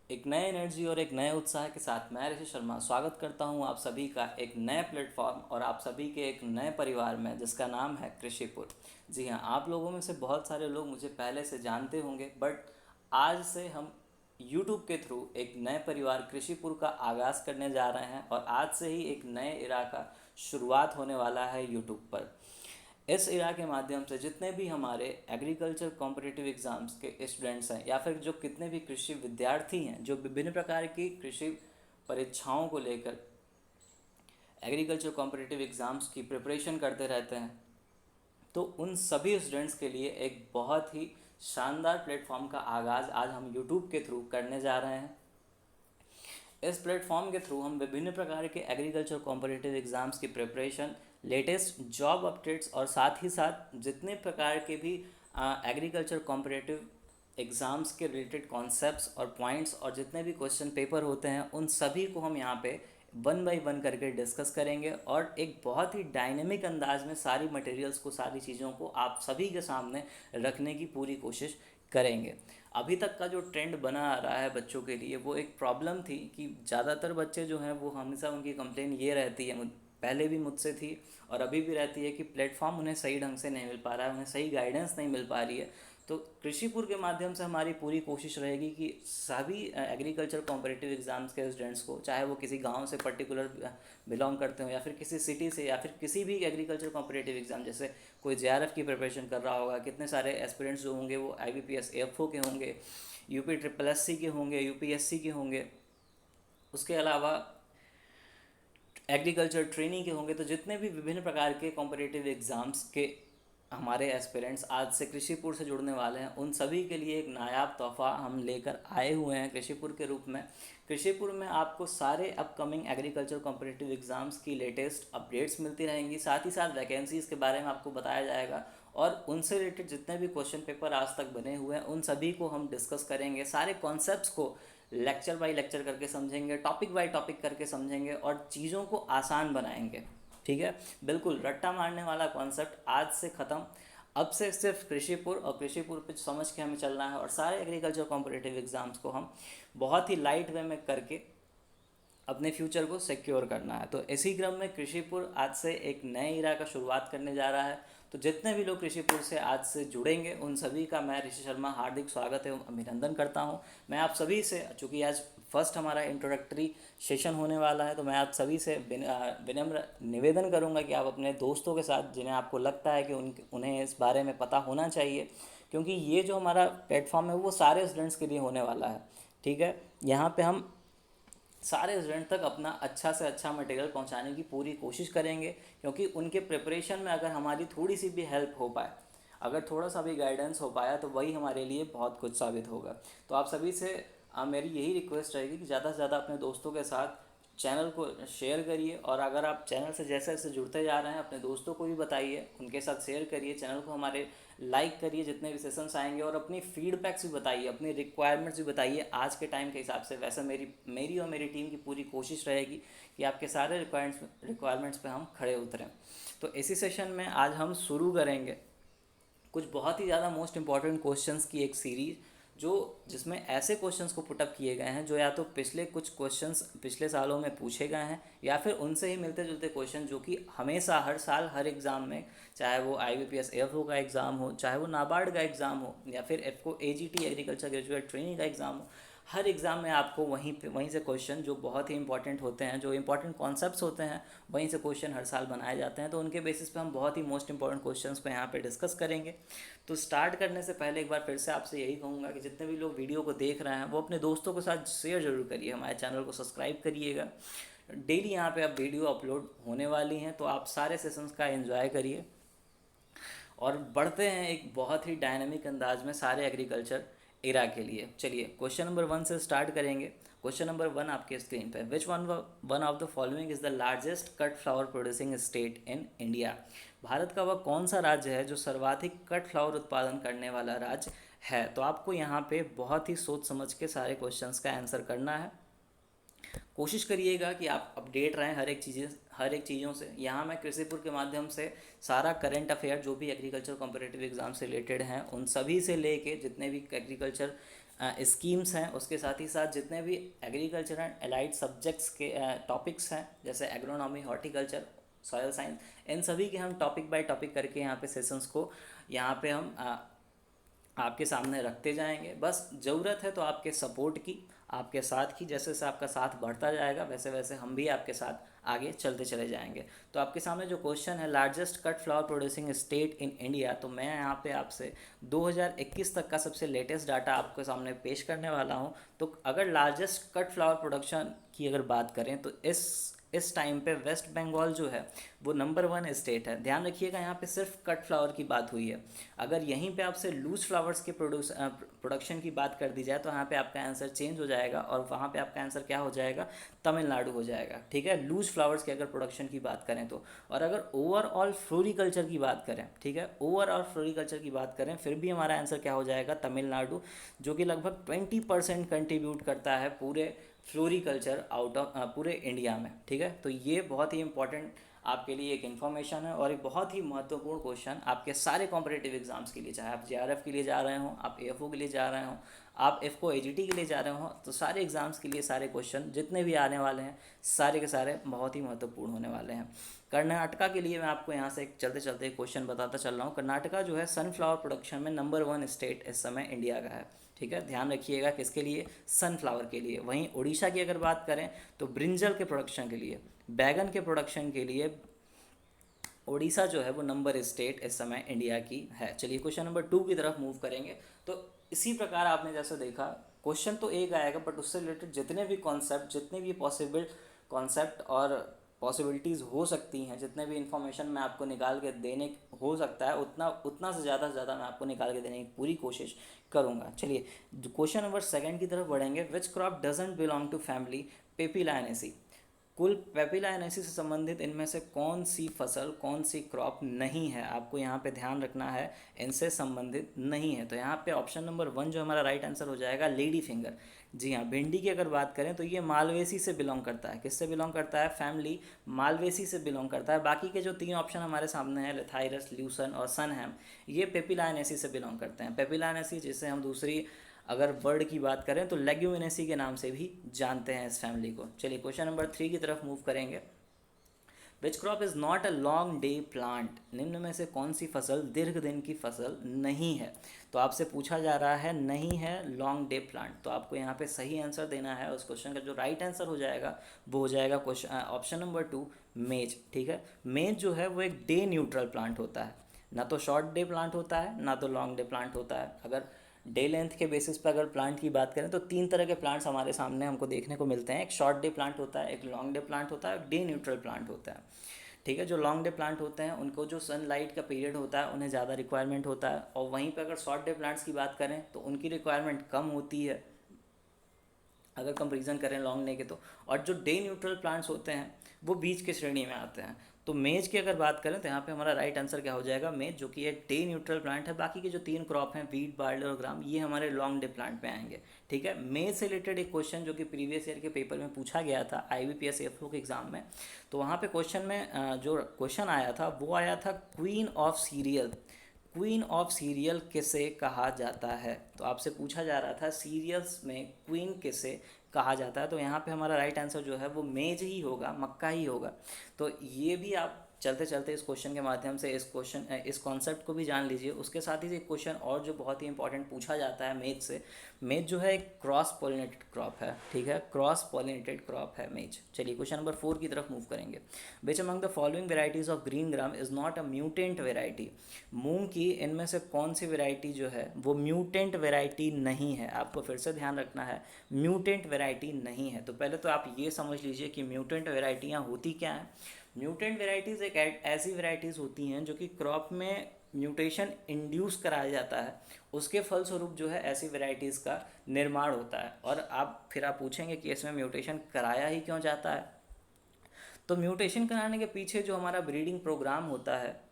एक नए एनर्जी और एक नए उत्साह के साथ मैं ऋषि शर्मा स्वागत करता हूं आप सभी का एक नए प्लेटफॉर्म और आप सभी के एक नए परिवार में जिसका नाम है कृषिपुर। जी हाँ, आप लोगों में से बहुत सारे लोग मुझे पहले से जानते होंगे, बट आज से हम YouTube के थ्रू एक नए परिवार कृषिपुर का आगाज़ करने जा रहे हैं और आज से ही एक नए इरा का शुरुआत होने वाला है YouTube पर। इस इरा के माध्यम से जितने भी हमारे एग्रीकल्चर कॉम्पिटिटिव एग्ज़ाम्स के स्टूडेंट्स हैं या फिर जो कितने भी कृषि विद्यार्थी हैं जो विभिन्न प्रकार की कृषि परीक्षाओं को लेकर एग्रीकल्चर कॉम्पिटिटिव एग्ज़ाम्स की प्रिपरेशन करते रहते हैं, तो उन सभी स्टूडेंट्स के लिए एक बहुत ही शानदार प्लेटफॉर्म का आगाज़ आज हम यूट्यूब के थ्रू करने जा रहे हैं। इस प्लेटफॉर्म के थ्रू हम विभिन्न प्रकार के एग्रीकल्चर कॉम्पिटिटिव एग्ज़ाम्स की प्रिपरेशन, लेटेस्ट जॉब अपडेट्स और साथ ही साथ जितने प्रकार के भी एग्रीकल्चर कॉम्पिटिटिव एग्ज़ाम्स के रिलेटेड कॉन्सेप्ट्स और पॉइंट्स और जितने भी क्वेश्चन पेपर होते हैं उन सभी को हम यहाँ पे वन बाय वन करके डिस्कस करेंगे और एक बहुत ही डायनेमिक अंदाज में सारी मटेरियल्स को, सारी चीज़ों को आप सभी के सामने रखने की पूरी कोशिश करेंगे। अभी तक का जो ट्रेंड बना आ रहा है बच्चों के लिए, वो एक प्रॉब्लम थी कि ज़्यादातर बच्चे जो हैं वो हमेशा उनकी कंप्लेन ये रहती है, पहले भी मुझसे थी और अभी भी रहती है कि प्लेटफॉर्म उन्हें सही ढंग से नहीं मिल पा रहा है, उन्हें सही गाइडेंस नहीं मिल पा रही है। तो कृषिपुर के माध्यम से हमारी पूरी कोशिश रहेगी कि सभी एग्रीकल्चर कॉम्पिटिटिव एग्ज़ाम्स के स्टूडेंट्स को, चाहे वो किसी गांव से पर्टिकुलर बिलोंग करते हो या फिर किसी सिटी से या फिर किसी भी एग्रीकल्चर कॉम्पिटिटिव एग्ज़ाम, जैसे कोई जेआरएफ की प्रिपरेशन कर रहा होगा, कितने सारे एस्पिरेंट्स जो होंगे वो आईबीपीएस एफओ के होंगे, यूपी ट्रिपल एससी के होंगे, यूपीएससी के होंगे, उसके अलावा एग्रीकल्चर ट्रेनिंग के होंगे। तो जितने भी विभिन्न प्रकार के कॉम्पिटिटिव एग्ज़ाम्स के हमारे एस्पिरेंट्स आज से कृषिपुर से जुड़ने वाले हैं, उन सभी के लिए एक नायाब तोहफ़ा हम लेकर आए हुए हैं कृषिपुर के रूप में। कृषिपुर में आपको सारे अपकमिंग एग्रीकल्चर कॉम्पिटिटिव एग्ज़ाम्स की लेटेस्ट अपडेट्स मिलती रहेंगी, साथ ही साथ वैकेंसीज़ के बारे में आपको बताया जाएगा और उनसे रिलेटेड जितने भी क्वेश्चन पेपर आज तक बने हुए हैं उन सभी को हम डिस्कस करेंगे। सारे कॉन्सेप्ट्स को लेक्चर बाय लेक्चर करके समझेंगे, टॉपिक बाय टॉपिक करके समझेंगे और चीज़ों को आसान बनाएंगे। ठीक है, बिल्कुल रट्टा मारने वाला कॉन्सेप्ट आज से ख़त्म। अब से सिर्फ कृषिपुर और कृषिपुर पे समझ के हमें चलना है और सारे एग्रीकल्चर कॉम्पिटिटिव एग्ज़ाम्स को हम बहुत ही लाइट वे में करके अपने फ्यूचर को सिक्योर करना है। तो इसी क्रम में कृषिपुर आज से एक नए इरा का शुरुआत करने जा रहा है। तो जितने भी लोग कृषिपुर से आज से जुड़ेंगे उन सभी का मैं ऋषि शर्मा हार्दिक स्वागत एवं अभिनंदन करता हूं। मैं आप सभी से, चूँकि आज फर्स्ट हमारा इंट्रोडक्टरी सेशन होने वाला है, तो मैं आप सभी से विनम्र निवेदन करूंगा कि आप अपने दोस्तों के साथ, जिन्हें आपको लगता है कि उन्हें इस बारे में पता होना चाहिए, क्योंकि ये जो हमारा प्लेटफॉर्म है वो सारे स्टूडेंट्स के लिए होने वाला है। ठीक है, यहाँ पे हम सारे स्टूडेंट तक अपना अच्छा से अच्छा मटेरियल पहुंचाने की पूरी कोशिश करेंगे, क्योंकि उनके प्रिपरेशन में अगर हमारी थोड़ी सी भी हेल्प हो पाए, अगर थोड़ा सा भी गाइडेंस हो पाया, तो वही हमारे लिए बहुत कुछ साबित होगा। तो आप सभी से मेरी यही रिक्वेस्ट रहेगी कि ज़्यादा से ज़्यादा अपने दोस्तों के साथ चैनल को शेयर करिए और अगर आप चैनल से जैसे जैसे जुड़ते जा रहे हैं अपने दोस्तों को भी बताइए, उनके साथ शेयर करिए, चैनल को हमारे लाइक करिए जितने भी सेशंस आएंगे और अपनी फीडबैक्स भी बताइए, अपनी रिक्वायरमेंट्स भी बताइए आज के टाइम के हिसाब से। वैसे मेरी मेरी और मेरी टीम की पूरी कोशिश रहेगी कि आपके सारे रिक्वायरमेंट्स पे हम खड़े उतरें। तो इसी सेशन में आज हम शुरू करेंगे कुछ बहुत ही ज़्यादा मोस्ट इंपॉर्टेंट क्वेश्चंस की एक सीरीज, जो जिसमें ऐसे क्वेश्चंस को पुटअप किए गए हैं जो या तो पिछले कुछ क्वेश्चंस पिछले सालों में पूछे गए हैं या फिर उनसे ही मिलते जुलते क्वेश्चन जो कि हमेशा हर साल हर एग्ज़ाम में, चाहे वो IBPS एफ का एग्ज़ाम हो, चाहे वो नाबार्ड का एग्ज़ाम हो या फिर FO AGT agriculture graduate training का एग्ज़ाम हो, हर एग्ज़ाम में आपको वहीं से क्वेश्चन जो बहुत ही इंपॉर्टेंट होते हैं, जो इंपॉर्टेंट कॉन्सेप्ट्स होते हैं, वहीं से क्वेश्चन हर साल बनाए जाते हैं। तो उनके बेसिस पे हम बहुत ही मोस्ट इंपॉर्टेंट क्वेश्चंस को यहाँ पे डिस्कस करेंगे। तो स्टार्ट करने से पहले एक बार फिर से आपसे यही कहूँगा कि जितने भी लोग वीडियो को देख रहे हैं वो अपने दोस्तों के साथ शेयर ज़रूर करिए, हमारे चैनल को सब्सक्राइब करिएगा। डेली यहाँ पे अब वीडियो अपलोड होने वाली हैं, तो आप सारे सेशंस का एंजॉय करिए और बढ़ते हैं एक बहुत ही डायनामिक अंदाज में सारे एग्रीकल्चर एरा के लिए। चलिए क्वेश्चन नंबर 1 से स्टार्ट करेंगे। क्वेश्चन नंबर 1 आपके स्क्रीन पे, which one of the following is the largest cut flower producing state in India. Bharat का वह कौन सा राज्य है जो सर्वाधिक कट फ्लावर उत्पादन करने वाला राज्य है। तो आपको यहाँ पे बहुत ही सोच समझ के सारे क्वेश्चंस का आंसर करना है। कोशिश करिएगा कि आप अपडेट रहें हर एक चीज़ों से। यहाँ मैं कृषिपुर के माध्यम से सारा करंट अफेयर जो भी एग्रीकल्चर कॉम्पिटिटिव एग्ज़ाम से रिलेटेड हैं उन सभी से लेके जितने भी एग्रीकल्चर स्कीम्स हैं, उसके साथ ही साथ जितने भी एग्रीकल्चर एंड एलाइड सब्जेक्ट्स के टॉपिक्स हैं, जैसे एग्रोनॉमी, हॉर्टिकल्चर, सॉयल साइंस, इन सभी के हम टॉपिक बाय टॉपिक करके यहाँ पे सेशंस को यहाँ पे हम आपके सामने रखते जाएंगे। बस ज़रूरत है तो आपके सपोर्ट की, आपके साथ की। जैसे जैसे आपका साथ बढ़ता जाएगा वैसे वैसे हम भी आपके साथ आगे चलते चले जाएंगे। तो आपके सामने जो क्वेश्चन है, largest cut flower producing state in India, तो मैं यहाँ पे आपसे 2021 तक का सबसे लेटेस्ट डाटा आपके सामने पेश करने वाला हूँ। तो अगर लार्जेस्ट कट फ्लावर प्रोडक्शन की अगर बात करें तो इस टाइम पे वेस्ट बंगाल जो है वो नंबर 1 स्टेट है। ध्यान रखिएगा, यहाँ पे सिर्फ कट फ्लावर की बात हुई है। अगर यहीं पे आपसे लूज फ्लावर्स के प्रोडक्शन की बात कर दी जाए तो यहाँ पे आपका आंसर चेंज हो जाएगा और वहाँ पे आपका आंसर क्या हो जाएगा, तमिलनाडु हो जाएगा। ठीक है, लूज फ्लावर्स के अगर प्रोडक्शन की बात करें तो। और अगर ओवरऑल फ्लोरिकल्चर की बात करें, ठीक है, ओवरऑल फ्लोरिकल्चर की बात करें, फिर भी हमारा आंसर क्या हो जाएगा, तमिलनाडु, जो कि लगभग 20% कंट्रीब्यूट करता है पूरे फ्लोरिकल्चर आउट ऑफ पूरे इंडिया में। ठीक है, तो ये बहुत ही इंपॉर्टेंट आपके लिए एक इन्फॉर्मेशन है और एक बहुत ही महत्वपूर्ण क्वेश्चन आपके सारे कॉम्पिटिटिव एग्जाम्स के लिए, चाहे आप जेआरएफ के लिए जा रहे हो, आप एएफओ के लिए जा रहे हो, आप एफको एजीटी के लिए जा रहे हो, तो सारे एग्जाम्स के लिए सारे क्वेश्चन जितने भी आने वाले हैं सारे के सारे बहुत ही महत्वपूर्ण होने वाले हैं। कर्नाटका के लिए मैं आपको यहाँ से एक चलते चलते क्वेश्चन बताता चल रहा हूँ। कर्नाटका जो है सनफ्लावर प्रोडक्शन में नंबर 1 स्टेट इस समय इंडिया का है। ठीक है, ध्यान रखिएगा, किसके लिए, सनफ्लावर के लिए। वहीं उड़ीसा की अगर बात करें तो ब्रिंजल के प्रोडक्शन के लिए, बैगन के प्रोडक्शन के लिए उड़ीसा जो है वो नंबर स्टेट इस समय इंडिया की है। चलिए क्वेश्चन नंबर 2 की तरफ मूव करेंगे। तो इसी प्रकार आपने जैसे देखा, क्वेश्चन तो एक आएगा बट उससे रिलेटेड जितने भी कॉन्सेप्ट, जितने भी पॉसिबल कॉन्सेप्ट और पॉसिबिलिटीज़ हो सकती हैं, जितने भी इन्फॉर्मेशन मैं आपको निकाल के देने हो सकता है, उतना उतना से ज़्यादा मैं आपको निकाल के देने की पूरी कोशिश करूँगा। चलिए क्वेश्चन नंबर 2 की तरफ बढ़ेंगे। Which crop doesn't belong to family papilionaceae, कुल पेपिलायनेसी से संबंधित इनमें से कौन सी फसल, कौन सी क्रॉप नहीं है, आपको यहाँ पे ध्यान रखना है, इनसे संबंधित नहीं है। तो यहाँ पे ऑप्शन नंबर 1 जो हमारा राइट आंसर हो जाएगा, लेडी फिंगर। जी हाँ, भिंडी की अगर बात करें तो ये मालवेसी से बिलोंग करता है। किससे बिलोंग करता है, फैमिली मालवेसी से बिलोंग करता है। बाकी के जो 3 ऑप्शन हमारे सामने हैं, लेथाइरस, ल्यूसन और सनहैम, ये पेपिलायनेसी से बिलोंग करते हैं। पेपिलायनेसी जिसे हम दूसरी अगर वर्ड की बात करें तो लेग्यूमिनेसी के नाम से भी जानते हैं इस फैमिली को। चलिए क्वेश्चन नंबर 3 की तरफ मूव करेंगे। Which crop is not a long day plant, निम्न में से कौन सी फसल दीर्घ दिन की फसल नहीं है। तो आपसे पूछा जा रहा है नहीं है लॉन्ग डे प्लांट, तो आपको यहाँ पे सही आंसर देना है। उस क्वेश्चन का जो राइट आंसर हो जाएगा वो हो जाएगा क्वेश्चन ऑप्शन नंबर 2, मेज। ठीक है, मेज जो है वो एक डे न्यूट्रल प्लांट होता है, ना तो शॉर्ट डे प्लांट होता है ना तो लॉन्ग डे प्लांट होता है। अगर डे लेंथ के बेसिस पर अगर प्लांट की बात करें तो 3 तरह के प्लांट्स हमारे सामने हमको देखने को मिलते हैं। एक शॉर्ट डे प्लांट होता है, एक लॉन्ग डे प्लांट होता है, एक डे न्यूट्रल प्लांट होता है। ठीक है, जो लॉन्ग डे प्लांट होते हैं उनको जो सनलाइट का पीरियड होता है उन्हें ज़्यादा रिक्वायरमेंट होता है, और वहीं पर अगर शॉर्ट डे प्लांट्स की बात करें तो उनकी रिक्वायरमेंट कम होती है अगर कंपैरिजन करें लॉन्ग डे के तो। और जो डे न्यूट्रल प्लांट्स होते हैं वो बीच के श्रेणी में आते हैं। तो मेज की अगर बात करें तो यहाँ पे हमारा राइट आंसर क्या हो जाएगा, मेज, जो कि एक डे न्यूट्रल प्लांट है। बाकी के जो 3 क्रॉप हैं, वीट, बार्ली और ग्राम, ये हमारे लॉन्ग डे प्लांट में आएंगे। ठीक है, मेज से रिलेटेड एक क्वेश्चन जो कि प्रीवियस ईयर के पेपर में पूछा गया था IBPS एफओ के एग्जाम में, तो वहाँ पे क्वेश्चन में जो क्वेश्चन आया था वो आया था queen of serial. Queen of serial किसे कहा जाता है, तो आपसे पूछा जा रहा था सीरियल्स में क्वीन किसे कहा जाता है। तो यहाँ पे हमारा राइट आंसर जो है वो मेज ही होगा, मक्का ही होगा। तो ये भी आप चलते चलते इस क्वेश्चन के माध्यम से इस कॉन्सेप्ट को भी जान लीजिए। उसके साथ ही एक क्वेश्चन और जो बहुत ही इंपॉर्टेंट पूछा जाता है मेज से, मेज जो है एक क्रॉस पॉलिनेटेड क्रॉप है। ठीक है, क्रॉस पॉलिनेटेड क्रॉप है मेज। चलिए क्वेश्चन नंबर 4 की तरफ मूव करेंगे। Which among the following varieties of green gram is not a mutant variety, मूंग की इनमें से कौन सी वेराइटी जो है वो म्यूटेंट वेराइटी नहीं है। आपको फिर से ध्यान रखना है, म्यूटेंट वेराइटी नहीं है। तो पहले तो आप ये समझ लीजिए कि म्यूटेंट वेराइटियाँ होती क्या हैं। म्यूटेंट वेराइटीज़ एक ऐसी वेराइटीज़ होती हैं जो कि क्रॉप में म्यूटेशन इंड्यूस कराया जाता है, उसके फलस्वरूप जो है ऐसी वेराइटीज़ का निर्माण होता है। और आप पूछेंगे कि इसमें म्यूटेशन कराया ही क्यों जाता है, तो म्यूटेशन कराने के पीछे जो हमारा ब्रीडिंग प्रोग्राम होता है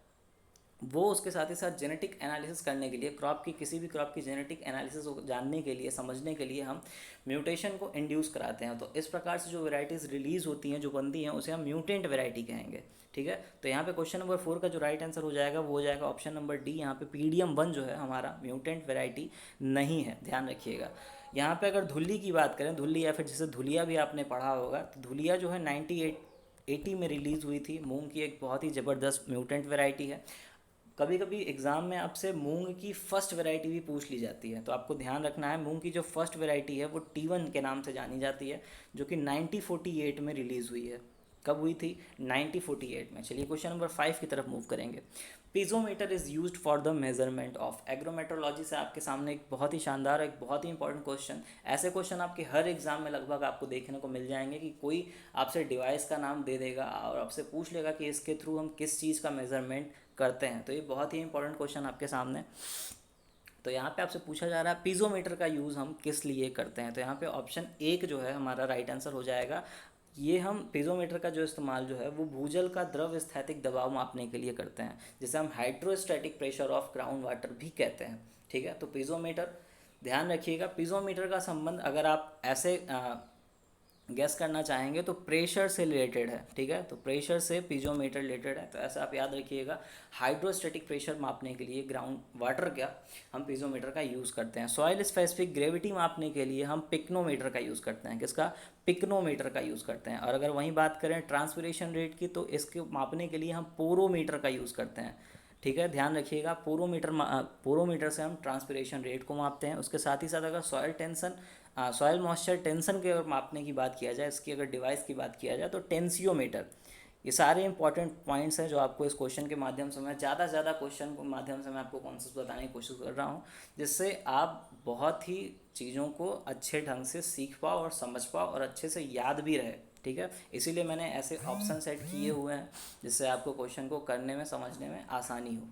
वो, उसके साथ ही साथ जेनेटिक एनालिसिस करने के लिए, क्रॉप की किसी भी क्रॉप की जेनेटिक एनालिसिस को जानने के लिए, समझने के लिए हम म्यूटेशन को इंड्यूस कराते हैं। तो इस प्रकार से जो वेराइटीज़ रिलीज़ होती हैं, जो बनती हैं, उसे हम म्यूटेंट वेराइटी कहेंगे। ठीक है, तो यहाँ पे क्वेश्चन नंबर 4 का जो राइट आंसर हो जाएगा वो हो जाएगा ऑप्शन नंबर डी। यहाँ पे PDM1 जो है हमारा म्यूटेंट वेराइटी नहीं है, ध्यान रखिएगा। यहाँ पे अगर धुल्ली की बात करें, धुल्ली या फिर जैसे धुलिया भी आपने पढ़ा होगा, तो धुलिया जो है 1980 में रिलीज़ हुई थी। मूंग की एक बहुत ही ज़बरदस्त म्यूटेंट वैरायटी है। कभी कभी एग्ज़ाम में आपसे मूंग की फर्स्ट वैरायटी भी पूछ ली जाती है, तो आपको ध्यान रखना है मूंग की जो फर्स्ट वैरायटी है वो T1 के नाम से जानी जाती है, जो कि 1948 में रिलीज़ हुई है। कब हुई थी? 1948 में। चलिए क्वेश्चन नंबर 5 की तरफ मूव करेंगे। Piezometer is used for the measurement of agrometeorology से आपके सामने एक बहुत ही शानदार, एक बहुत ही इंपॉर्टेंट क्वेश्चन। ऐसे क्वेश्चन आपके हर एग्जाम में लगभग आपको देखने को मिल जाएंगे कि कोई आपसे डिवाइस का नाम दे देगा और आपसे पूछ लेगा कि इसके थ्रू हम किस चीज़ का मेजरमेंट करते हैं। तो ये बहुत ही इंपॉर्टेंट क्वेश्चन आपके सामने। तो यहाँ पे आपसे पूछा जा रहा है पीजोमीटर का यूज़ हम किस लिए करते हैं। तो यहाँ पे ऑप्शन एक जो है हमारा राइट आंसर हो जाएगा। ये हम पीजोमीटर का जो इस्तेमाल जो है वो भूजल का द्रव स्थैतिक दबाव मापने के लिए करते हैं, जिसे हम hydrostatic pressure of ground water भी कहते हैं। ठीक है, तो पीजोमीटर ध्यान रखिएगा। पीजोमीटर का संबंध अगर आप ऐसे गैस करना चाहेंगे तो प्रेशर से रिलेटेड है। ठीक है, तो प्रेशर से पीजोमीटर रिलेटेड है, तो ऐसा आप याद रखिएगा। हाइड्रोस्टैटिक प्रेशर मापने के लिए ग्राउंड वाटर का हम पीजोमीटर का यूज़ करते हैं। सॉइल स्पेसिफिक ग्रेविटी मापने के लिए हम पिक्नोमीटर का यूज़ करते हैं। किसका? पिक्नोमीटर का यूज़ करते हैं। और अगर वहीं बात करें ट्रांसपिरेशन रेट की, तो इसके मापने के लिए हम पोरोमीटर का यूज़ करते हैं। ठीक है, ध्यान रखिएगा। पोरोमीटर से हम ट्रांसपिरेशन रेट को मापते हैं। उसके साथ ही साथ अगर soil tension, soil moisture tension के अगर मापने की बात किया जाए, इसकी अगर डिवाइस की बात किया जाए, तो टेंसियोमीटर। ये सारे इंपॉर्टेंट पॉइंट्स हैं जो आपको इस क्वेश्चन के माध्यम से, मैं ज़्यादा क्वेश्चन के माध्यम से मैं आपको कॉन्सेप्ट बताने की कोशिश कर रहा हूँ, जिससे आप बहुत ही चीज़ों को अच्छे ढंग से सीख पाओ और समझ पाओ और अच्छे से याद भी रहे। ठीक है, इसीलिए मैंने ऐसे ऑप्शन सेट किए हुए हैं जिससे आपको क्वेश्चन को करने में, समझने में आसानी हो।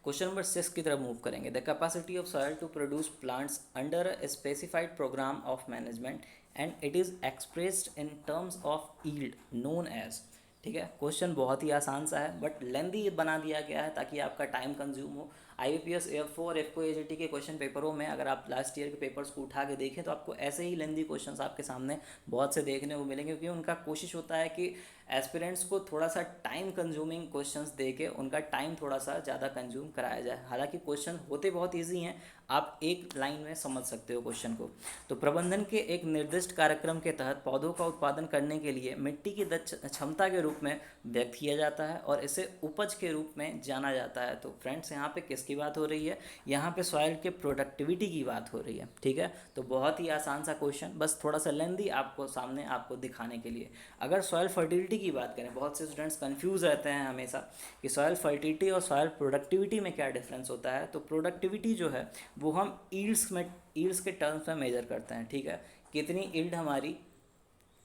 क्वेश्चन नंबर 6 की तरफ मूव करेंगे। The capacity of soil to produce plants under a specified program of management and it is expressed in terms of yield known as. ठीक है, क्वेश्चन बहुत ही आसान सा है बट लेंदी बना दिया गया है ताकि आपका टाइम कंज्यूम हो। IBPS F4 और F4 AGT के क्वेश्चन पेपरों में अगर आप लास्ट ईयर के पेपर्स को उठा के देखें तो आपको ऐसे ही लेंदी क्वेश्चंस आपके सामने बहुत से देखने को मिलेंगे, क्योंकि उनका कोशिश होता है कि एस्पिरेंट्स को थोड़ा सा टाइम कंज्यूमिंग क्वेश्चंस दे के उनका टाइम थोड़ा सा ज़्यादा कंज्यूम कराया जाए। हालांकि क्वेश्चन होते बहुत ईजी हैं, आप एक लाइन में समझ सकते हो क्वेश्चन को। तो प्रबंधन के एक निर्दिष्ट कार्यक्रम के तहत पौधों का उत्पादन करने के लिए मिट्टी की क्षमता के रूप में व्यक्त किया जाता है और इसे उपज के रूप में जाना जाता है। तो फ्रेंड्स यहाँ पे किसकी बात हो रही है? यहाँ पे सॉइल के प्रोडक्टिविटी की बात हो रही है। ठीक है, तो बहुत ही आसान सा क्वेश्चन, बस थोड़ा सा लेंदी आपको सामने आपको दिखाने के लिए। अगर सॉइल फर्टिलिटी की बात करें, बहुत से स्टूडेंट्स कंफ्यूज रहते हैं हमेशा कि सॉइल फर्टिलिटी और सॉइल प्रोडक्टिविटी में क्या डिफरेंस होता है। तो प्रोडक्टिविटी जो है वो हम ईल्ड्स के टर्म्स में मेजर करते हैं। ठीक है, कितनी ईल्ड हमारी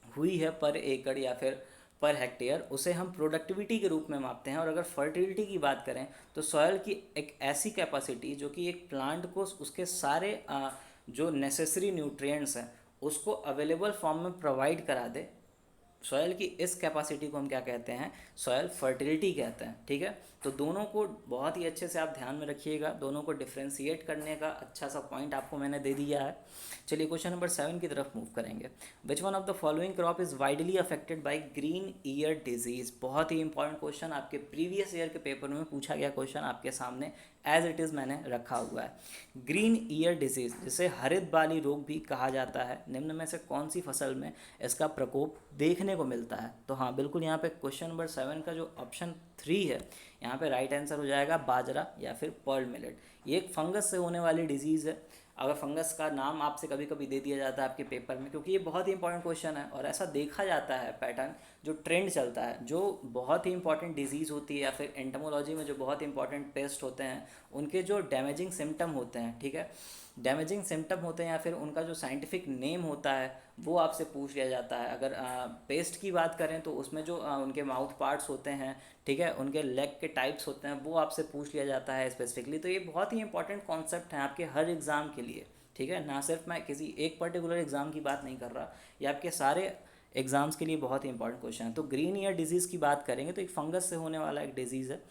हुई है पर एकड़ या फिर पर हेक्टेयर, उसे हम प्रोडक्टिविटी के रूप में मापते हैं। और अगर फर्टिलिटी की बात करें तो सॉइल की एक ऐसी कैपेसिटी जो कि एक प्लांट को उसके सारे जो नेसेसरी न्यूट्रिएंट्स हैं उसको अवेलेबल फॉर्म में प्रोवाइड करा दे, सॉयल की इस कैपेसिटी को हम क्या कहते हैं? सॉयल फर्टिलिटी कहते हैं। ठीक है, तो दोनों को बहुत ही अच्छे से आप ध्यान में रखिएगा, दोनों को डिफ्रेंशिएट करने का अच्छा सा पॉइंट आपको मैंने दे दिया है। चलिए क्वेश्चन नंबर 7 की तरफ मूव करेंगे। Which one of the following crop is widely affected by green ear disease. बहुत ही इंपॉर्टेंट क्वेश्चन, आपके प्रीवियस ईयर के पेपर में पूछा गया क्वेश्चन आपके सामने एज इट इज़ मैंने रखा हुआ है। ग्रीन ईयर डिजीज़, जिसे हरित बाली रोग भी कहा जाता है, निम्न में से कौन सी फसल में इसका प्रकोप देखने को मिलता है? तो हाँ बिल्कुल, यहाँ पे क्वेश्चन नंबर 7 का जो ऑप्शन 3 है, यहाँ पे राइट आंसर हो जाएगा बाजरा या फिर पर्ल मिलेट। ये एक फंगस से होने वाली डिजीज़ है। अगर फंगस का नाम आपसे कभी कभी दे दिया जाता है आपके पेपर में, क्योंकि ये बहुत ही इंपॉर्टेंट क्वेश्चन है और ऐसा देखा जाता है पैटर्न, जो ट्रेंड चलता है, जो बहुत ही इंपॉर्टेंट डिजीज़ होती है या फिर एंटोमोलॉजी में जो बहुत इंपॉर्टेंट पेस्ट होते हैं उनके जो डैमेजिंग सिम्टम होते हैं, ठीक है, डैमेजिंग सिम्टम होते हैं या फिर उनका जो साइंटिफिक नेम होता है वो आपसे पूछ लिया जाता है। अगर पेस्ट की बात करें तो उसमें जो उनके माउथ पार्ट्स होते हैं, ठीक है, उनके लेग के टाइप्स होते हैं, वो आपसे पूछ लिया जाता है स्पेसिफिकली। तो ये बहुत ही इंपॉर्टेंट कॉन्सेप्ट है आपके हर एग्ज़ाम के लिए। ठीक है, ना सिर्फ मैं किसी एक पर्टिकुलर एग्ज़ाम की बात नहीं कर रहा, ये आपके सारे एग्ज़ाम्स के लिए बहुत ही इंपॉर्टेंट क्वेश्चन है। तो ग्रीन ईयर डिजीज़ की बात करेंगे तो एक फंगस से होने वाला एक डिजीज़ है।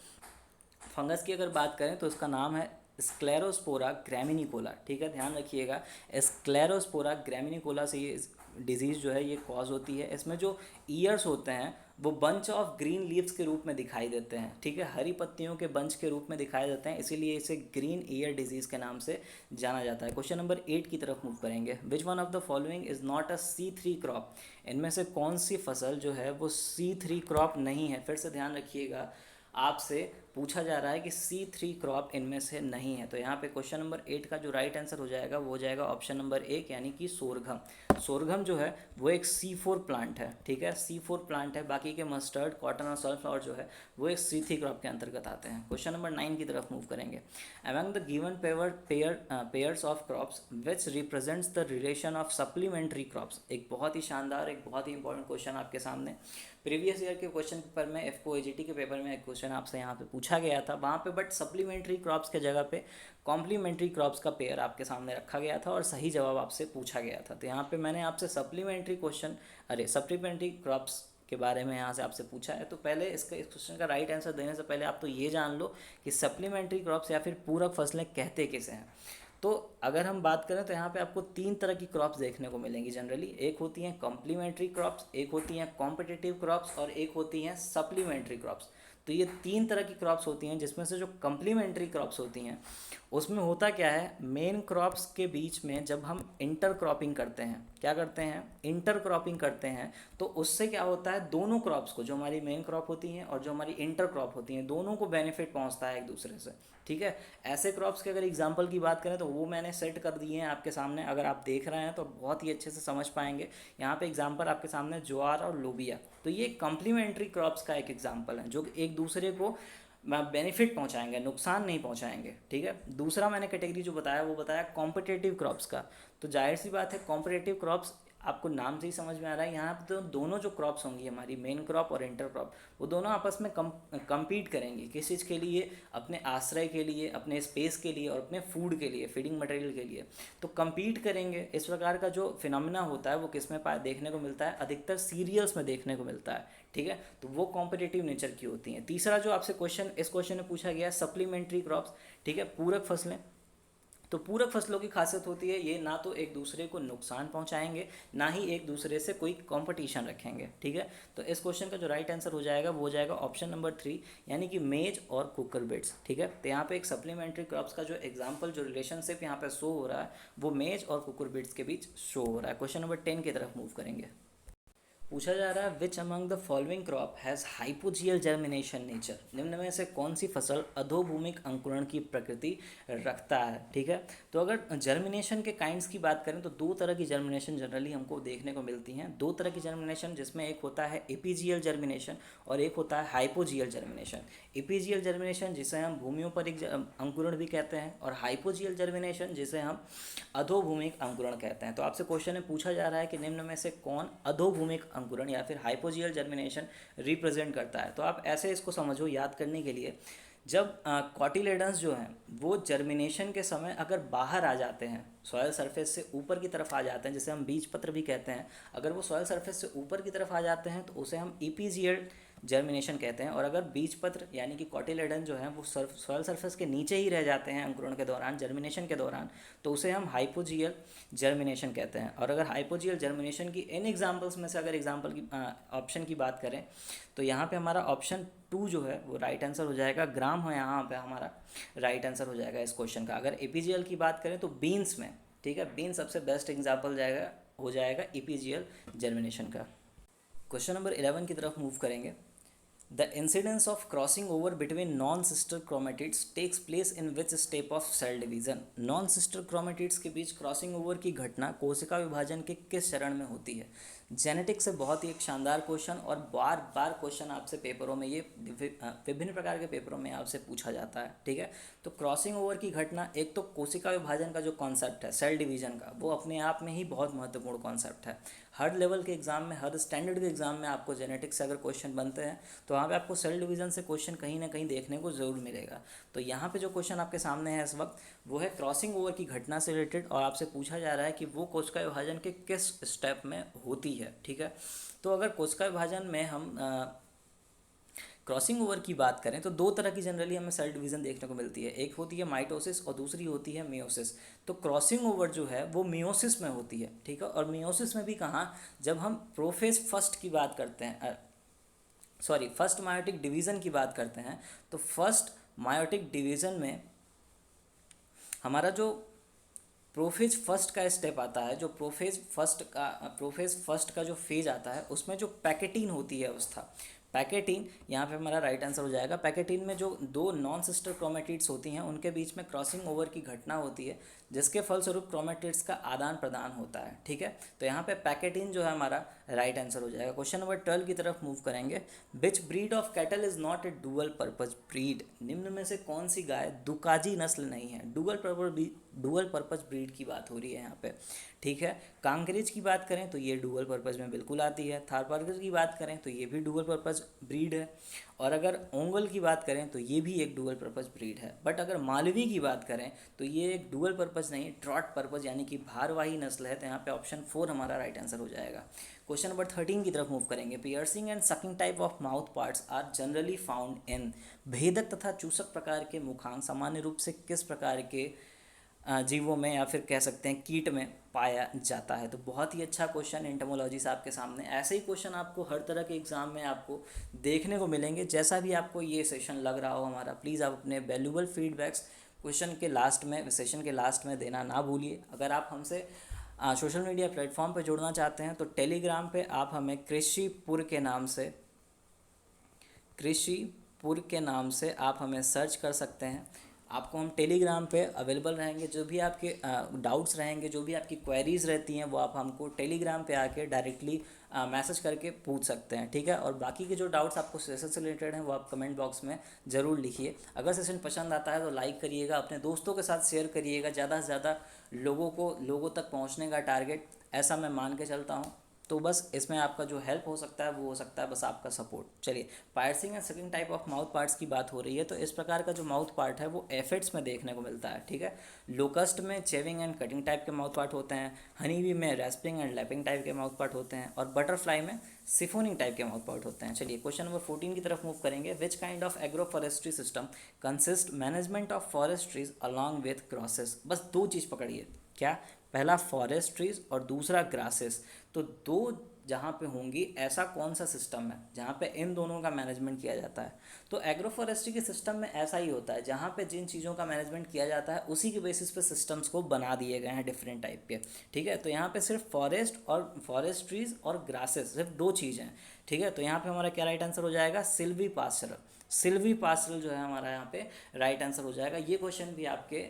फंगस की अगर बात करें तो उसका नाम है स्क्लेरोस्पोरा ग्रैमिनिकोला। ठीक है, ध्यान रखिएगा, स्क्लेरोस्पोरा ग्रैमिनिकोला से ये डिजीज़ जो है ये कॉज होती है। इसमें जो ईयर्स होते हैं वो बंच ऑफ ग्रीन लीव्स के रूप में दिखाई देते हैं, ठीक है, हरी पत्तियों के बंच के रूप में दिखाई देते हैं, इसीलिए इसे ग्रीन ईयर डिजीज़ के नाम से जाना जाता है। क्वेश्चन नंबर 8 की तरफ मूव करेंगे। Which one of the following is not a C3 crop? इनमें से कौन सी फसल जो है वो C3 क्रॉप नहीं है? फिर से ध्यान रखिएगा, आपसे पूछा जा रहा है कि C3 क्रॉप इनमें से नहीं है। तो यहाँ पे क्वेश्चन नंबर 8 का जो राइट आंसर हो जाएगा वो हो जाएगा ऑप्शन नंबर 1 यानी कि सोरघम। सोरघम जो है वो एक C4 प्लांट है, ठीक है, C4 प्लांट है। बाकी के मस्टर्ड, कॉटन और सनफ्लावर जो है वो एक C3 क्रॉप के अंतर्गत आते हैं। क्वेश्चन नंबर 9 की तरफ मूव करेंगे। Among the given pairs of crops which represents the relation of supplementary crops. एक बहुत ही शानदार, एक बहुत ही इंपॉर्टेंट क्वेश्चन आपके सामने प्रीवियस ईयर के क्वेश्चन पेपर में, एफको एजीटी के पेपर में एक क्वेश्चन आपसे यहाँ पे पूछा गया था वहाँ पे, बट सप्लीमेंट्री क्रॉप्स के जगह पे कॉम्प्लीमेंट्री क्रॉप्स का पेयर आपके सामने रखा गया था और सही जवाब आपसे पूछा गया था। तो यहाँ पे मैंने आपसे सप्लीमेंट्री क्रॉप्स के बारे में यहाँ से आपसे पूछा है। तो पहले इस क्वेश्चन का राइट आंसर देने से पहले आप तो ये जान लो कि सप्लीमेंट्री क्रॉप्स या फिर पूरक फसलें कहते किसे हैं। तो अगर हम बात करें तो यहाँ पे आपको 3 तरह की क्रॉप्स देखने को मिलेंगी जनरली। एक होती हैं कॉम्प्लीमेंट्री क्रॉप्स, एक होती हैं कॉम्पिटिटिव क्रॉप्स और एक होती हैं सप्लीमेंट्री क्रॉप्स। तो ये 3 तरह की क्रॉप्स होती हैं, जिसमें से जो कम्प्लीमेंट्री क्रॉप्स होती हैं उसमें होता क्या है, मेन क्रॉप्स के बीच में जब हम इंटर क्रॉपिंग करते हैं, क्या करते हैं, इंटर क्रॉपिंग करते हैं, तो उससे क्या होता है, दोनों क्रॉप्स को, जो हमारी मेन क्रॉप होती हैं और जो हमारी इंटर क्रॉप होती हैं, दोनों को बेनिफिट पहुंचता है एक दूसरे से, ठीक है। ऐसे क्रॉप्स के अगर एग्जांपल की बात करें तो वो मैंने सेट कर दिए हैं आपके सामने, अगर आप देख रहे हैं तो बहुत ही अच्छे से समझ पाएंगे। यहाँ पे एग्जांपल आपके सामने ज्वार और लोबिया, तो ये कम्प्लीमेंट्री क्रॉप्स का एक एग्जांपल है जो एक दूसरे को बेनिफिट पहुंचाएंगे, नुकसान नहीं पहुंचाएंगे, ठीक है। दूसरा मैंने कैटेगरी जो बताया वो बताया कॉम्पिटिटिव क्रॉप्स का। तो जाहिर सी बात है कॉम्पिटिटिव क्रॉप्स आपको नाम से ही समझ में आ रहा है, यहाँ पे तो दोनों जो क्रॉप्स होंगी हमारी मेन क्रॉप और इंटर क्रॉप, वो दोनों आपस में कम्पीट करेंगी किस चीज़ के लिए, अपने आश्रय के लिए, अपने स्पेस के लिए और अपने फूड के लिए, फीडिंग मटेरियल के लिए, तो कम्पीट करेंगे। इस प्रकार का जो फिनोमिना होता है वो किस में देखने को मिलता है, अधिकतर सीरियल्स में देखने को मिलता है, ठीक है। तो वो कॉम्पिटिटिव नेचर की होती हैं। तीसरा जो आपसे इस क्वेश्चन में पूछा गया है सप्लीमेंट्री क्रॉप्स, ठीक है, पूरक फसलें। तो पूरक फसलों की खासियत होती है ये ना तो एक दूसरे को नुकसान पहुंचाएंगे, ना ही एक दूसरे से कोई कंपटीशन रखेंगे, ठीक है। तो इस क्वेश्चन का जो राइट आंसर हो जाएगा वो हो जाएगा ऑप्शन नंबर 3 यानी कि मेज और कुकरबिट्स, ठीक है। तो यहाँ पे एक सप्लीमेंट्री क्रॉप्स का जो एग्जाम्पल, जो रिलेशनशिप यहाँ पे शो हो रहा है वो मेज और कुकरबिट्स के बीच शो हो रहा है। क्वेश्चन नंबर 10 की तरफ मूव करेंगे। पूछा जा रहा है which among the following crop has hypogeal germination nature. निम्न में से कौन सी फसल अधोभूमिक अंकुरण की प्रकृति रखता है, ठीक है। तो अगर जर्मिनेशन के काइंड्स की बात करें तो 2 तरह की जर्मिनेशन जनरली हमको देखने को मिलती हैं। 2 तरह की जर्मिनेशन, जिसमें एक होता है एपीजियल जर्मिनेशन और एक होता है हाइपोजियल जर्मिनेशन। एपीजियल जर्मिनेशन जिसे हम भूमियोपरिक अंकुरण भी कहते हैं, और हाइपोजियल जर्मिनेशन जिसे हम अधोभूमिक अंकुरण कहते हैं। तो आपसे क्वेश्चन में पूछा जा रहा है कि निम्न में से कौन अधोभूमिक अंकुरण या फिर हाइपोजियल जर्मिनेशन रिप्रेजेंट करता है। तो आप ऐसे इसको समझो याद करने के लिए, जब कॉटिलेडन्स जो हैं वो जर्मिनेशन के समय अगर बाहर आ जाते हैं, सॉयल सरफेस से ऊपर की तरफ आ जाते हैं, जिसे हम बीज पत्र भी कहते हैं, अगर वो सॉयल सरफेस से ऊपर की तरफ आ जाते हैं तो उसे हम इपीजियल जर्मिनेशन कहते हैं। और अगर बीज पत्र यानी कि कॉटिलेडन जो है वो सॉयल सरफेस के नीचे ही रह जाते हैं अंकुरण के दौरान, जर्मिनेशन के दौरान, तो उसे हम हाइपोजियल जर्मिनेशन कहते हैं। और अगर हाइपोजियल जर्मिनेशन की इन एग्जाम्पल्स में से अगर एग्जाम्पल की ऑप्शन की बात करें तो यहाँ पे हमारा ऑप्शन 2 जो है वो राइट आंसर हो जाएगा। ग्राम है यहाँ पे हमारा राइट आंसर हो जाएगा इस क्वेश्चन का। अगर एपीजियल की बात करें तो बीन्स में, ठीक है, बीन्स सबसे बेस्ट एग्जाम्पल हो जाएगा एपीजियल जर्मिनेशन का। क्वेश्चन नंबर 11 की तरफ मूव करेंगे। The incidence of crossing over between non-sister chromatids takes place in which step of cell division? Non-sister chromatids के बीच क्रॉसिंग ओवर की घटना कोशिका विभाजन के किस चरण में होती है? जेनेटिक्स से बहुत ही एक शानदार क्वेश्चन, और बार बार क्वेश्चन आपसे पेपरों में ये विभिन्न प्रकार के पेपरों में आपसे पूछा जाता है, ठीक है। तो क्रॉसिंग ओवर की घटना, एक तो कोशिका विभाजन का जो कॉन्सेप्ट है सेल डिवीजन का, वो अपने आप में ही बहुत महत्वपूर्ण कॉन्सेप्ट है। हर लेवल के एग्जाम में, हर स्टैंडर्ड के एग्जाम में आपको जेनेटिक्स से अगर क्वेश्चन बनते हैं तो वहाँ पे आपको सेल डिवीजन से क्वेश्चन कहीं ना कहीं देखने को ज़रूर मिलेगा। तो यहाँ पे जो क्वेश्चन आपके सामने है इस वक्त वो है क्रॉसिंग ओवर की घटना से रिलेटेड, और आपसे पूछा जा रहा है कि वो कोशिका विभाजन के किस स्टेप में होती है, ठीक है। तो अगर कोशिका विभाजन में हम क्रॉसिंग ओवर की बात करें तो 2 तरह की जनरली हमें सेल डिवीज़न देखने को मिलती है। एक होती है माइटोसिस और दूसरी होती है मियोसिस। तो क्रॉसिंग ओवर जो है वो मियोसिस में होती है, ठीक है। और मियोसिस में भी कहाँ, जब हम प्रोफेज फर्स्ट की बात करते हैं, सॉरी फर्स्ट मायोटिक डिवीज़न की बात करते हैं, तो फर्स्ट मायोटिक डिवीज़न में हमारा जो प्रोफेज फर्स्ट का स्टेप आता है, जो प्रोफेज फर्स्ट का जो फेज आता है, उसमें जो पैकेटीन होती है अवस्था, पैकेटीन यहाँ पे हमारा राइट आंसर हो जाएगा। पैकेटीन में जो दो नॉन सिस्टर क्रोमेटिड्स होती हैं उनके बीच में क्रॉसिंग ओवर की घटना होती है, जिसके फलस्वरूप क्रोमेटिड्स का आदान प्रदान होता है। ठीक है, तो यहाँ पे पैकेटीन जो है हमारा राइट आंसर हो जाएगा। क्वेश्चन नंबर 12 की तरफ मूव करेंगे। Which breed of cattle is not a dual purpose breed? निम्न में से कौन सी गाय दुकाजी नस्ल नहीं है? डुअल पर्पज ब्रीड की बात हो रही है यहाँ पे। ठीक है, कांकरेज की बात करें तो ये डुअल पर्पज में बिल्कुल आती है। थारपारकर की बात करें तो ये भी डुअल पर्पज ब्रीड है। और अगर ओंगल की बात करें तो ये भी एक डुअल पर्पज ब्रीड है। बट अगर मालवी की बात करें तो ये एक डुअल पर्पज नहीं, ट्रॉट पर्पज यानी कि भारवाही नस्ल है। तो यहाँ पे ऑप्शन 4 हमारा राइट आंसर हो जाएगा। क्वेश्चन नंबर 13 की तरफ मूव करेंगे। Piercing and sucking type of mouth parts are generally found in? भेदक तथा चूसक प्रकार के मुखांग सामान्य रूप से किस प्रकार के जीवों में या फिर कह सकते हैं कीट में पाया जाता है? तो बहुत ही अच्छा क्वेश्चन एंटोमोलॉजी साहब के सामने। ऐसे ही क्वेश्चन आपको हर तरह के एग्ज़ाम में आपको देखने को मिलेंगे। जैसा भी आपको ये सेशन लग रहा हो हमारा, प्लीज़ आप अपने वैल्यूबल फीडबैक्स क्वेश्चन के लास्ट में, सेशन के लास्ट में देना ना भूलिए। अगर आप हमसे सोशल मीडिया प्लेटफॉर्म पे जुड़ना चाहते हैं तो टेलीग्राम पे आप हमें कृषिपुर के नाम से आप हमें सर्च कर सकते हैं। आपको हम टेलीग्राम पे अवेलेबल रहेंगे। जो भी आपके डाउट्स रहेंगे, जो भी आपकी क्वेरीज़ रहती हैं, वो आप हमको टेलीग्राम पे आके डायरेक्टली मैसेज करके पूछ सकते हैं। ठीक है, और बाकी के जो डाउट्स आपको सेशन से रिलेटेड हैं वो आप कमेंट बॉक्स में ज़रूर लिखिए। अगर सेशन पसंद आता है तो लाइक करिएगा, अपने दोस्तों के साथ शेयर करिएगा। ज़्यादा से ज़्यादा लोगों तक पहुँचने का टारगेट ऐसा मैं मान के चलता हूँ। तो बस इसमें आपका जो हेल्प हो सकता है वो हो सकता है बस आपका सपोर्ट। चलिए, piercing and sucking type of mouth parts की बात हो रही है, तो इस प्रकार का जो माउथ पार्ट है वो एफिड्स में देखने को मिलता है। ठीक है, लोकस्ट में चेविंग एंड कटिंग टाइप के माउथ पार्ट होते हैं, हनी बी में रेस्पिंग एंड लैपिंग टाइप के माउथ पार्ट होते हैं, और बटरफ्लाई में सिफोनिंग टाइप के माउथ पार्ट होते हैं। चलिए, क्वेश्चन नंबर 14 की तरफ मूव करेंगे। Which kind of agro forestry system consist management of forest trees along with crosses? बस दो चीज़ पकड़िए, क्या? पहला फॉरेस्ट ट्रीज और दूसरा ग्रासेस। तो दो जहाँ पे होंगी, ऐसा कौन सा सिस्टम है जहाँ पे इन दोनों का मैनेजमेंट किया जाता है? तो एग्रो फॉरेस्ट्री के सिस्टम में ऐसा ही होता है, जहाँ पे जिन चीज़ों का मैनेजमेंट किया जाता है उसी के बेसिस पे सिस्टम्स को बना दिए गए हैं डिफरेंट टाइप के। ठीक है, तो यहाँ पे सिर्फ फॉरेस्ट ट्रीज और ग्रासेस सिर्फ दो चीज़ हैं। ठीक है, तो यहाँ पे हमारा क्या राइट आंसर हो जाएगा? सिल्वी पास्चरल जो है हमारा यहाँ पे राइट आंसर हो जाएगा। ये क्वेश्चन भी आपके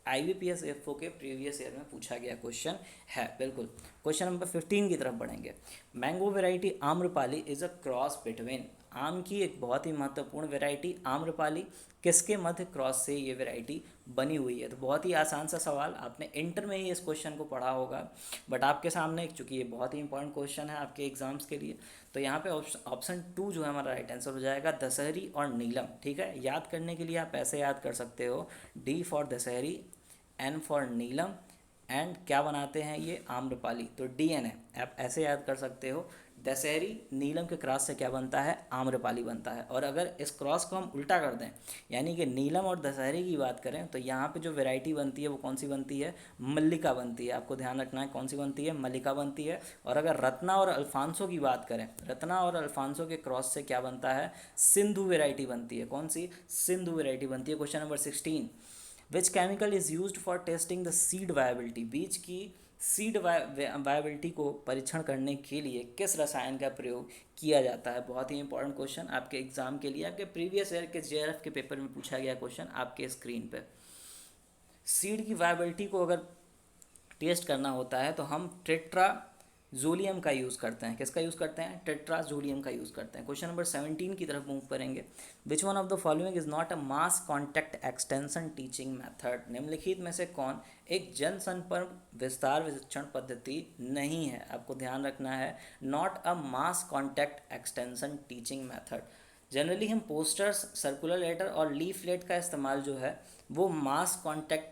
IBPS एफओ के प्रीवियस ईयर में पूछा गया क्वेश्चन है, बिल्कुल। क्वेश्चन नंबर 15 की तरफ बढ़ेंगे। Mango variety Amrapali is a cross between? आम की एक बहुत ही महत्वपूर्ण वेराइटी आम्रपाली, किसके मध्य क्रॉस से ये वेराइटी बनी हुई है? तो बहुत ही आसान सा सवाल, आपने इंटर में ही इस क्वेश्चन को पढ़ा होगा, बट आपके सामने चूंकि ये बहुत ही इंपॉर्टेंट क्वेश्चन है आपके एग्जाम्स के लिए, तो यहाँ पे ऑप्शन 2 जो है हमारा राइट आंसर हो जाएगा, दशहरी और नीलम। ठीक है, याद करने के लिए आप ऐसे याद कर सकते हो, D for Dasheri, N for Neelam, and क्या बनाते हैं ये? आम्रपाली। तो DNA आप ऐसे याद कर सकते हो, दशहरी नीलम के क्रॉस से क्या बनता है? आम्रपाली बनता है। और अगर इस क्रॉस को हम उल्टा कर दें, यानी कि नीलम और दशहरी की बात करें, तो यहाँ पे जो वैरायटी बनती है वो कौन सी बनती है? मल्लिका बनती है। आपको ध्यान रखना है कौन सी बनती है? मल्लिका बनती है। और अगर रत्ना और अल्फांसो की बात करें, रत्ना और अल्फांसो के क्रॉस से क्या बनता है? सिंधु वैरायटी बनती है। कौन सी? सिंधु वैरायटी बनती है। Question number 16। Which chemical is used for testing the seed viability? बीज की सीड वायबिलिटी को परीक्षण करने के लिए किस रसायन का प्रयोग किया जाता है? बहुत ही इंपॉर्टेंट क्वेश्चन आपके एग्जाम के लिए, आपके प्रीवियस ईयर के JRF के पेपर में पूछा गया क्वेश्चन आपके स्क्रीन पे। सीड की वायबिलिटी को अगर टेस्ट करना होता है तो हम टेट्राजोलियम का यूज़ करते हैं। किसका यूज़ करते हैं? टेट्राजोलियम का यूज़ करते हैं। क्वेश्चन नंबर 17 की तरफ मूव करेंगे। Which one of the following is not a mass contact extension teaching method? निम्नलिखित में से कौन एक जनसंपर्क विस्तार विशिक्षण पद्धति नहीं है? आपको ध्यान रखना है, not a mass contact extension teaching method. Generally हम पोस्टर्स, सर्कुलर लेटर और लीफलेट का इस्तेमाल जो है वो मास कॉन्टैक्ट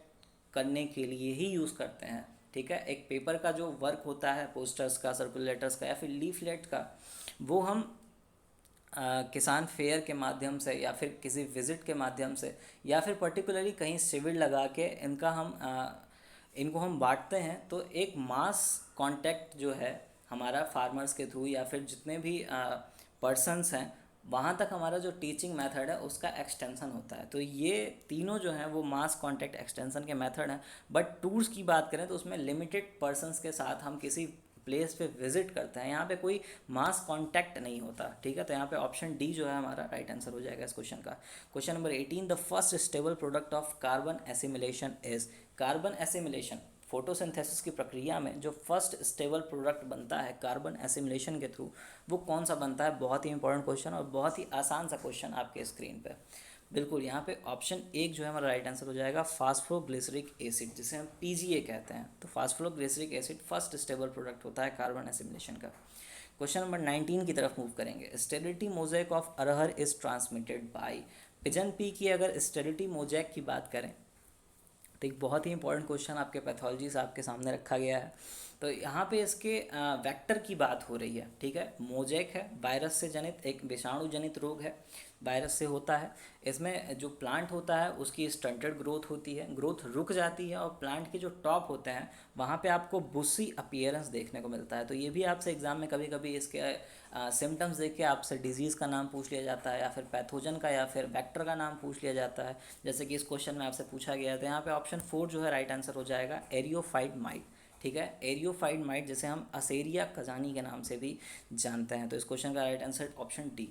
करने के लिए ही यूज़ करते हैं। ठीक है, एक पेपर का जो वर्क होता है, पोस्टर्स का, सर्कुलर लेटर्स का या फिर लीफलेट का, वो हम किसान फेयर के माध्यम से या फिर किसी विज़िट के माध्यम से या फिर पर्टिकुलरली कहीं शिविर लगा के इनको हम बांटते हैं। तो एक मास कांटेक्ट जो है हमारा फार्मर्स के थ्रू या फिर जितने भी पर्सन्स हैं वहाँ तक हमारा जो टीचिंग मेथड है उसका एक्सटेंशन होता है। तो ये तीनों जो हैं वो मास कॉन्टैक्ट एक्सटेंशन के मेथड हैं। बट टूर्स की बात करें तो उसमें लिमिटेड पर्सनस के साथ हम किसी प्लेस पे विजिट करते हैं, यहाँ पे कोई मास कांटेक्ट नहीं होता, ठीक है। तो यहाँ पे ऑप्शन डी जो है हमारा राइट आंसर हो जाएगा इस क्वेश्चन का। Question number 18, the first stable product of carbon assimilation is. Carbon assimilation photosynthesis की प्रक्रिया में जो फर्स्ट स्टेबल प्रोडक्ट बनता है कार्बन एसिमिलेशन के थ्रू, वो कौन सा बनता है? बहुत ही इंपॉर्टेंट क्वेश्चन और बहुत ही आसान सा क्वेश्चन आपके स्क्रीन पे। बिल्कुल यहाँ पे ऑप्शन एक जो है हमारा राइट आंसर हो जाएगा, फास्फोग्लिसरिक एसिड, जिसे हम पीजीए कहते हैं। तो phosphoglyceric acid first stable product होता है कार्बन एसिमिलेशन का। क्वेश्चन नंबर 19 की तरफ मूव करेंगे। Sterility mosaic of arhar is transmitted by. Pigeon P की अगर स्टेरिलिटी मोज़ेक की बात करें तो एक बहुत ही इंपॉर्टेंट क्वेश्चन आपके पैथोलॉजी से आपके सामने रखा गया है। तो यहाँ पे इसके वेक्टर की बात हो रही है, ठीक है। मोजेक है, वायरस से जनित एक विषाणु जनित रोग है, वायरस से होता है। इसमें जो प्लांट होता है उसकी स्टंटेड ग्रोथ होती है, ग्रोथ रुक जाती है और प्लांट के जो टॉप होते हैं वहाँ पे आपको बुशी अपीयरेंस देखने को मिलता है। तो ये भी आपसे एग्जाम में कभी कभी इसके सिम्टम्स देख के आपसे डिजीज़ का नाम पूछ लिया जाता है, या फिर पैथोजन का या फिर वेक्टर का नाम पूछ लिया जाता है, जैसे कि इस क्वेश्चन में आपसे पूछा गया था। यहाँ पे ऑप्शन 4 जो है राइट आंसर हो जाएगा, एरियोफाइट माइट, ठीक है। एरियोफाइट माइट जिसे हम असेरिया कजानी के नाम से भी जानते हैं। तो इस क्वेश्चन का right answer option D.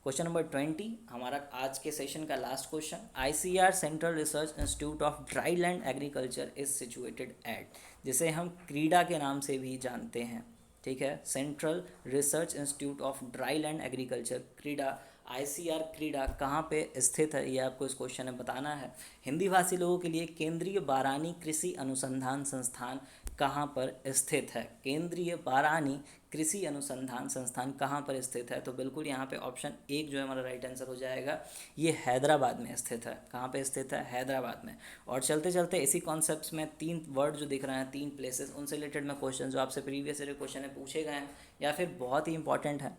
Question number 20 हमारा आज के सेशन का last question. ICR central research institute of dry land agriculture is situated at, जिसे हम क्रीडा के नाम से भी जानते हैं, ठीक है। Central research institute of dry land agriculture क्रीडा, आईसीआर क्रीडा कहाँ पे स्थित है ये आपको इस क्वेश्चन में बताना है। हिंदी भाषी लोगों के लिए केंद्रीय बारानी कृषि अनुसंधान संस्थान कहाँ पर स्थित है? केंद्रीय बारानी कृषि अनुसंधान संस्थान कहाँ पर स्थित है? तो बिल्कुल यहाँ पे ऑप्शन एक जो है हमारा राइट आंसर हो जाएगा, ये हैदराबाद में स्थित है। कहाँ पे स्थित है? हैदराबाद में। और चलते चलते इसी कॉन्सेप्ट्स में 3 वर्ड जो दिख रहे हैं, 3 प्लेसेस, उनसे रिलेटेड में क्वेश्चन जो आपसे प्रीवियस ईयर क्वेश्चन में पूछे गए हैं या फिर बहुत ही इंपॉर्टेंट है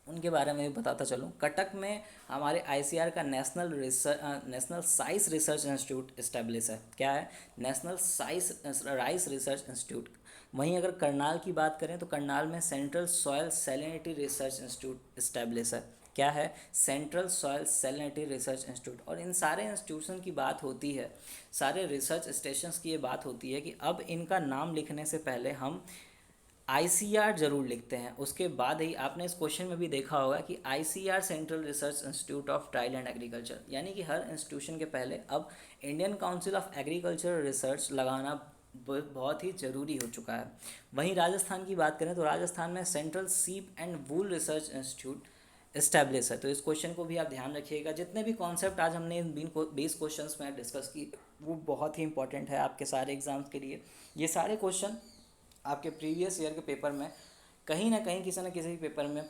उनके बारे में भी बताता चलूँ। कटक में हमारे आईसीआर का national science research institute establish है। क्या है? National rice research institute. वहीं अगर करनाल की बात करें तो करनाल में central soil salinity research institute establish है। क्या है? Central soil salinity research institute. और इन सारे इंस्टीट्यूशन की बात होती है, सारे रिसर्च स्टेशंस की ये बात होती है कि अब इनका नाम लिखने से पहले हम आईसीआर जरूर लिखते हैं। उसके बाद ही आपने इस क्वेश्चन में भी देखा होगा कि ICR central research institute of dry land agriculture, यानी कि हर इंस्टीट्यूशन के पहले अब Indian council of agriculture research लगाना बहुत ही ज़रूरी हो चुका है। वहीं राजस्थान की बात करें तो राजस्थान में सेंट्रल सीप and wool research institute establish है। तो इस क्वेश्चन को भी आप ध्यान रखिएगा। जितने भी कॉन्सेप्ट आज हमने इन 20 क्वेश्चन में डिस्कस की वो बहुत ही इंपॉर्टेंट है आपके सारे एग्जाम्स के लिए। ये सारे क्वेश्चन आपके प्रीवियस ईयर के पेपर में कहीं ना कहीं किसी न किसी पेपर में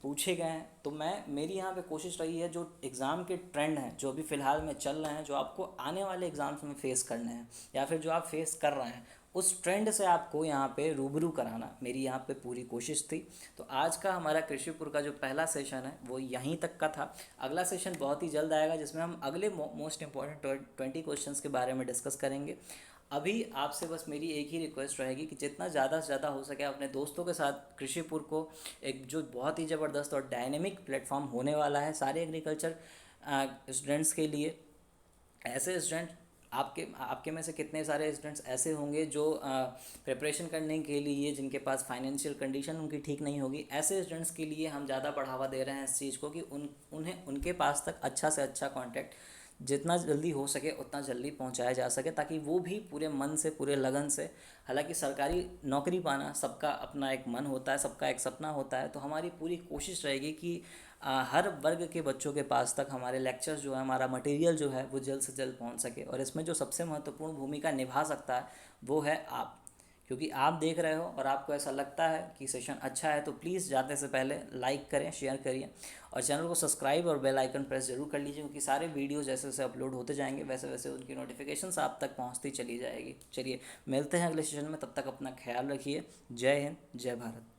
पूछे गए हैं। तो मेरी यहाँ पे कोशिश रही है, जो एग्ज़ाम के ट्रेंड हैं जो अभी फ़िलहाल में चल रहे हैं, जो आपको आने वाले एग्ज़ाम्स में फ़ेस करने हैं या फिर जो आप फेस कर रहे हैं, उस ट्रेंड से आपको यहाँ पे रूबरू कराना मेरी यहाँ पे पूरी कोशिश थी। तो आज का हमारा कृषिपुर का जो पहला सेशन है वो यहीं तक का था। अगला सेशन बहुत ही जल्द आएगा जिसमें हम अगले मोस्ट इंपॉर्टेंट 20 क्वेश्चंस के बारे में डिस्कस करेंगे। अभी आपसे बस मेरी एक ही रिक्वेस्ट रहेगी कि जितना ज़्यादा से ज़्यादा हो सके अपने दोस्तों के साथ कृषिपुर को, एक जो बहुत ही ज़बरदस्त और डायनेमिक प्लेटफॉर्म होने वाला है सारे एग्रीकल्चर स्टूडेंट्स के लिए। ऐसे स्टूडेंट आपके में से कितने सारे स्टूडेंट्स ऐसे होंगे जो प्रिपरेशन करने के लिए जिनके पास फाइनेंशियल कंडीशन उनकी ठीक नहीं होगी, ऐसे स्टूडेंट्स के लिए हम ज़्यादा बढ़ावा दे रहे हैं इस चीज़ को कि उन्हें उनके पास तक अच्छा से अच्छा कॉन्टैक्ट जितना जल्दी हो सके उतना जल्दी पहुंचाया जा सके, ताकि वो भी पूरे मन से, पूरे लगन से, हालांकि सरकारी नौकरी पाना सबका अपना एक मन होता है, सबका एक सपना होता है, तो हमारी पूरी कोशिश रहेगी कि हर वर्ग के बच्चों के पास तक हमारे लेक्चर्स जो है, हमारा मटेरियल जो है वो जल्द से जल्द पहुंच सके। और इसमें जो सबसे महत्वपूर्ण भूमिका निभा सकता है वो है आप, क्योंकि आप देख रहे हो और आपको ऐसा लगता है कि सेशन अच्छा है, तो प्लीज़ जाते से पहले लाइक करें, शेयर करिए और चैनल को सब्सक्राइब और बेल आइकन प्रेस जरूर कर लीजिए, क्योंकि सारे वीडियो जैसे जैसे अपलोड होते जाएंगे वैसे वैसे उनकी नोटिफिकेशंस आप तक पहुंचती चली जाएगी। चलिए मिलते हैं अगले सेशन में, तब तक अपना ख्याल रखिए। जय हिंद, जय भारत।